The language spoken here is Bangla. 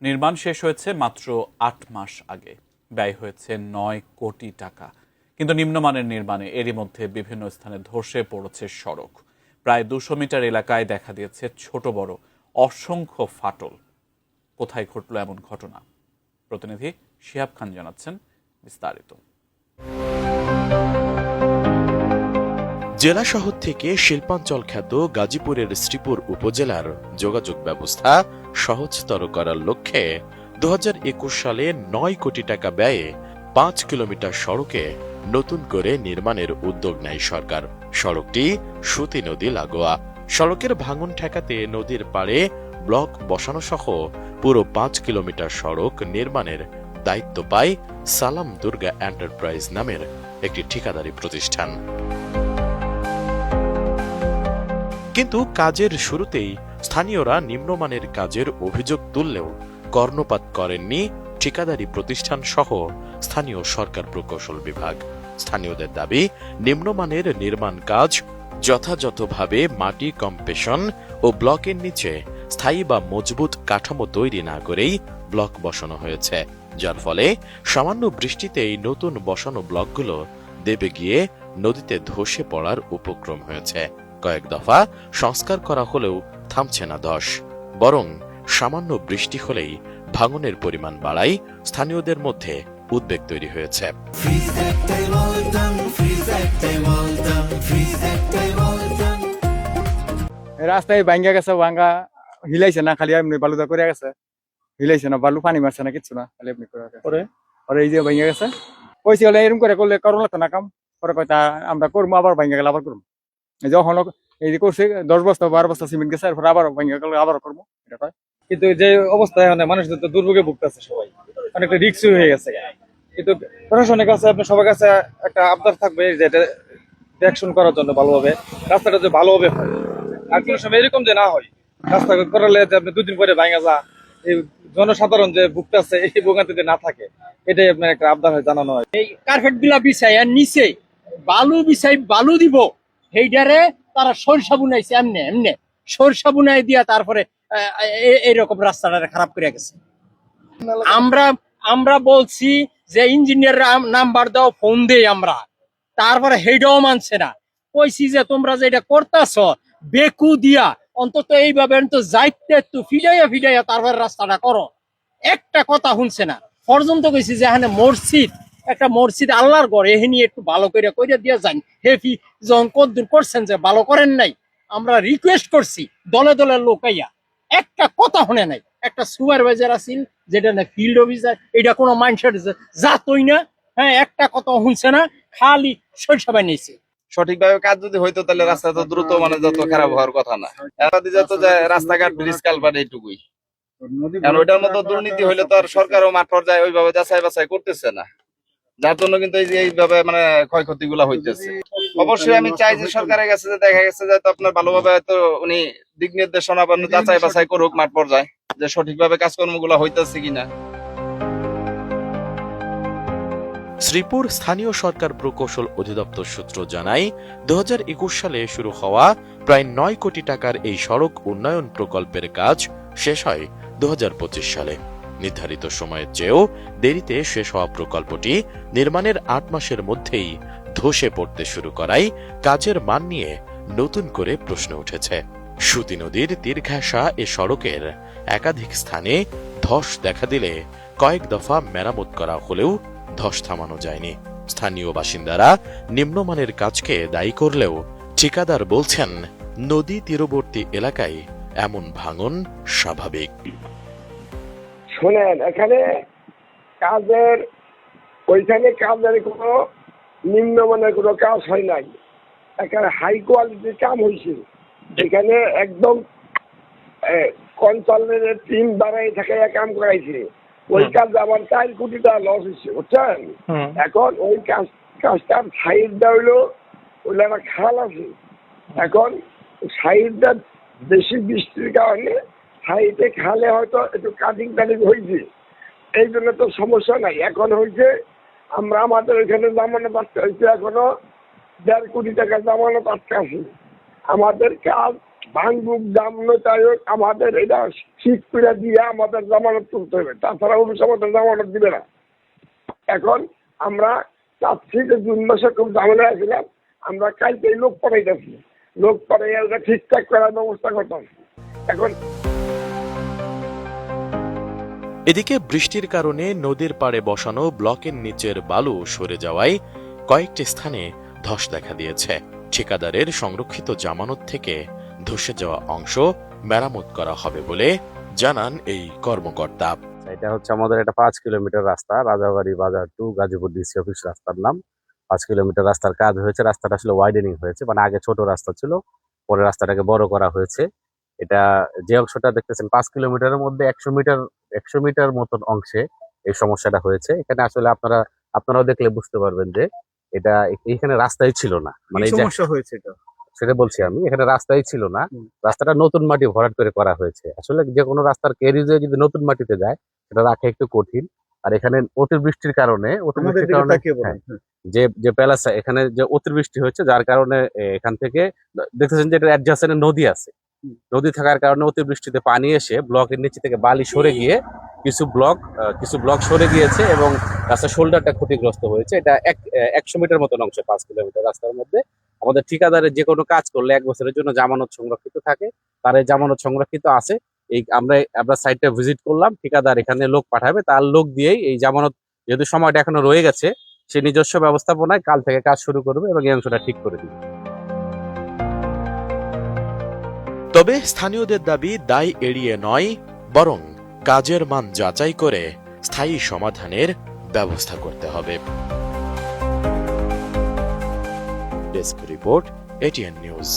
নির্মাণ শেষ হয়েছে মাত্র ৮ মাস আগে। ব্যয় হয়েছে ৯ কোটি টাকা। কিন্তু নিম্নমানের নির্মাণে এরই মধ্যে বিভিন্ন স্থানে ধসে পড়েছে সড়ক। প্রায় ২০০ মিটার এলাকায় দেখা দিয়েছে ছোট বড় অসংখ্য ফাটল। কোথায় ঘটল এমন ঘটনা? প্রতিনিধি শিহাব খান জানাচ্ছেন বিস্তারিত। জেলা শহর থেকে শিল্পাঞ্চল খ্যাত গাজীপুরের শ্রীপুর উপজেলার যোগাযোগ ব্যবস্থা সহজতর করার লক্ষ্যে ২০২১ সালে ৯ কোটি টাকা ব্যয়ে ৫ কিলোমিটার সড়কে নতুন করে নির্মাণের উদ্যোগ নেয় সরকার। সড়কটি সুতি নদী লাগোয়া। সড়কের ভাঙন ঠেকাতে নদীর পাড়ে ব্লক বসানো সহ পুরো ৫ কিলোমিটার সড়ক নির্মাণের দায়িত্ব পায় সালাম দুর্গা এন্টারপ্রাইজ নামের একটি ঠিকাদারি প্রতিষ্ঠান। কিন্তু কাজের শুরুতেই স্থানীয়রা নিম্নমানের কাজের অভিযোগ তুললেও কর্ণপাত করেননি ঠিকাদারি প্রতিষ্ঠান সহ স্থানীয় সরকার প্রকৌশল বিভাগ। স্থানীয়দের দাবি, নিম্নমানের নির্মাণ কাজ যথাযথভাবে মাটি কম্প্রেশন ও ব্লকের নিচে স্থায়ী বা মজবুত কাঠামো তৈরি না করেই ব্লক বসানো হয়েছে, যার ফলে সামান্য বৃষ্টিতেই নতুন বসানো ব্লকগুলো দেবে গিয়ে নদীতে ধসে পড়ার উপক্রম হয়েছে। কয়েক দফা সংস্কার করা হলেও থামছে না ধস, বরং সামান্য বৃষ্টি হলেই ভাঙনের পরিমাণ বাড়ায় স্থানীয়দের মধ্যে উদ্বেগ তৈরি হয়েছে। রাস্তায় ভাঙ্গা গেছে, ভাঙ্গা হিলাইছে না, খালি এমনি বালুদা করে গেছে, হিলাইছে না, বালু পানি মারছে না, কিচ্ছু না, খালি এমনি করে এই যে ভাঙ্গা গেছে। কইছি হলে এরকম করলে করো লাগতো না কাম করে, কয়টা আমরা করবো, আবার ভাঙ্গা গেলে আবার করবো। যখন এই যে করছে 10 বস্তা 12 বস্তা সিমেন্ট গেছে, এরপর আবার ভাঙ্গা গেলে আবার করবো, এটা কয়। কিন্তু যে অবস্থায় মানুষদের তো দুর্ভোগে ভুগতেছে সবাই, অনেকটা রিস্ক হয়ে গেছে। কিন্তু প্রশাসনের কাছে আপনার সবার কাছে একটা আবদার থাকবে যে এটা অ্যাকশন করার জন্য ভালোভাবে, রাস্তাটা যে ভালোভাবে হয়। আর কোনো সময় এরকম যে না হয়, রাস্তা করালে যে আপনি 2 দিন পরে ভাঙা যা, এই জনসাধারণ যে ভুগতেছে এই ভোগান্তিতে না থাকে, এটাই আপনার একটা আবদার হয়, জানানো হয়। এই কার্পেট গুলা বিছাই আর নিচে বালু বিছাই বালু দিব, সেইটারে তারা সরষা বুনাইছে, এমনি এমনি সরষা বুনাই দিয়া তারপরে এইরকম রাস্তাটা খারাপ করে গেছে। আমরা বলছি যে ইঞ্জিনিয়ার নাম্বার দাও, ফোন দেই আমরা, তারপরে হেডাও মানছে না। কইছি যে তোমরা যেটা করতেছ বেকু দিয়া অন্তত এইভাবে যাইতে একটু ফিডাইয়া তারপরে রাস্তাটা করো, একটা কথা শুনছে না। পর্যন্ত কইছি যে এখানে মসজিদ, একটা মসজিদ আল্লাহর ঘর, এখানে একটু ভালো করে দিয়া যান। হেফি যখন কদ্দুর করছেন যে ভালো করেন নাই, আমরা রিকোয়েস্ট করছি দলে দলে লোকাইয়া, একটা কথা শুনে নাই। একটা সুপারভাইজার আছিল যেটা না ফিল্ড অফিসার, এটা কোনো মানুষের যাতই না, হ্যাঁ, একটা কথা শুনছে না, খালি সরিষা বানিয়েছে। সঠিকভাবে কাজ যদি হইতো তাহলে রাস্তা তো দ্রুত যত খারাপ হওয়ার কথা না। যত রাস্তাঘাট ব্রিজ কালভার্ট এইটুকুই, কারণ ওইটার মতো দুর্নীতি হইলে তো আর সরকারও মাঠ পর্যায়ে ওইভাবে যাচাই বাছাই করতেছে না, যার জন্য কিন্তু এইভাবে ক্ষয়ক্ষতি গুলা হইতেছে। অবশ্যই আমি চাই যে সরকারের কাছে যে দেখা গেছে যে আপনার ভালোভাবে হয়তো উনি দিক নির্দেশনা বা যাচাই বাছাই করুক মাঠ পর্যায়ে, যে সঠিকভাবে কাজকর্ম গুলা হইতেছে কিনা। শ্রীপুর স্থানীয় সরকার প্রকৌশল অধিদপ্তর সূত্র জানায়, ২০২১ সালে শুরু হওয়া প্রায় ৯ কোটি টাকার এই সড়ক উন্নয়ন প্রকল্পের কাজ শেষ হয় ২০২৫ সালে। নির্ধারিত সময়ের চেয়েও দেরিতে শেষ হওয়া প্রকল্পটি নির্মাণের ৮ মাসের মধ্যেই ধসে পড়তে শুরু করায় কাজের মান নিয়ে নতুন করে প্রশ্ন উঠেছে। সুতি নদীর তীর ঘেঁষা এ সড়কের একাধিক স্থানে ধস দেখা দিলে কয়েক দফা মেরামত করা হলেও ধস থামানো যায়নি। স্থানীয় বাসিন্দারা নিম্নমানের কাজকে দায়ী করলেও ঠিকাদার বলছেন নদী তীরবর্তী এলাকায় এমন ভাঙন স্বাভাবিক। শোনেন, এখানে কাজের কোনো নিম্নমানের কোনো কাজ হয় নাই, এখানে হাই কোয়ালিটির কাম হয়েছে। এখানে একদম কনসালটেন্টের টিম দাঁড়াই থাকে কাম করাইছে। ওই কাজ আমার 4 কোটি টাকা লস হয়েছে, বুঝছেন। এখন ওই কাজটার সাইডটা হইলো ওইটা একটা খাল আছে, এখন সাইডটা বেশি বৃষ্টির কারণে সাইডে খালে হয়তো একটু কাটিং হয়েছে, এই জন্য তো সমস্যা নাই। এখন হয়েছে আমরা আমাদের ওইখানে জামানত আটকে হয়েছে, এখনো 1.5 কোটি টাকা জামানত আটকে আছে। আমাদের কাজ ভাঙুক দাম নয় আমাদের এটা ঠিক করে দিয়ে আমাদের জামানত তুলতে হবে, তাছাড়া অফিস আমাদের জামানত দিবে না। এখন আমরা চাচ্ছি যে 2 মাসে খুব ঝামেলা ছিলাম, আমরা কালকেই লোক পাঠাইতেছি, লোক পাঠাইয়া ওটা ঠিকঠাক করার ব্যবস্থা করতাম। এখন এদিকে বৃষ্টির কারণে নদীর পাড়ে বসানো ব্লকের নিচের বালু সরে যাওয়ায় কয়েকটি স্থানে ধস দেখা দিয়েছে। ঠিকাদারের সংরক্ষিত জামানত থেকে ধসে যাওয়া অংশ মেরামত করা হবে বলে জানান এই কর্মকর্তা। এটা হচ্ছে আমাদের একটা 5 কিলোমিটার রাস্তা, রাজাবাড়ি বাজার টু গাজীপুর ডিসি অফিস রাস্তার নাম। 5 কিলোমিটার রাস্তার কাজ হয়েছে। রাস্তাটা আসলে ওয়াইডেনিং হয়েছে, মানে আগে ছোট রাস্তা ছিল, পরে রাস্তাটাকে বড় করা হয়েছে। এটা যে অংশটা দেখতেছেন 5 কিলোমিটারের মধ্যে 100 মিটার মতন অংশে এই সমস্যাটা হয়েছে। এখানে আসলে আপনারাও দেখলে বুঝতে পারবেন যে এটা এখানে রাস্তাই ছিল না, মানে এই সমস্যা হয়েছে এটা, সেটা বলছি আমি, এখানে রাস্তাই ছিল না। রাস্তাটা নতুন মাটি ভরাট করে করা হয়েছে। আসলে যে কোনো রাস্তার ক্যারিজে যদি নতুন মাটিতে যায় সেটা রাখা একটু কঠিন। আর এখানে অতিবৃষ্টির কারণে যে প্যালাসা এখানে যে অতিবৃষ্টি হচ্ছে, যার কারণে এখান থেকে দেখতেছেন যে এটা অ্যাডজাসেন্ট নদী আছে। নদী থাকার কারণে অতিবৃষ্টিতে পানি এসে ব্লকের নিচে থেকে বালি সরে গিয়ে কিছু ব্লক সরে গিয়েছে এবং রাস্তার শোল্ডারটা ক্ষতিগ্রস্ত হয়েছে। এটা 100 মিটার মতন অংশ 5 কিলোমিটার রাস্তার মধ্যে। আমাদের ঠিকাদারের যে কোনো কাজ করলে 1 বছরের জন্য জামানত সংরক্ষিত থাকে, তার এই জামানত সংরক্ষিত আছে। এই আমরা সাইটটা ভিজিট করলাম, ঠিকাদার এখানে লোক পাঠাবে, তার লোক দিয়েই এই জামানত, যেহেতু সময়টা এখনো রয়ে গেছে, সে নিজস্ব ব্যবস্থাপনায় কাল থেকে কাজ শুরু করবে এবং এই অংশটা ঠিক করে দিবে। তবে স্থানীয়দের দাবি দায় এড়িয়ে নয়, বরং কাজের মান যাচাই করে স্থায়ী সমাধানের ব্যবস্থা করতে হবে। Desk report, ATN news.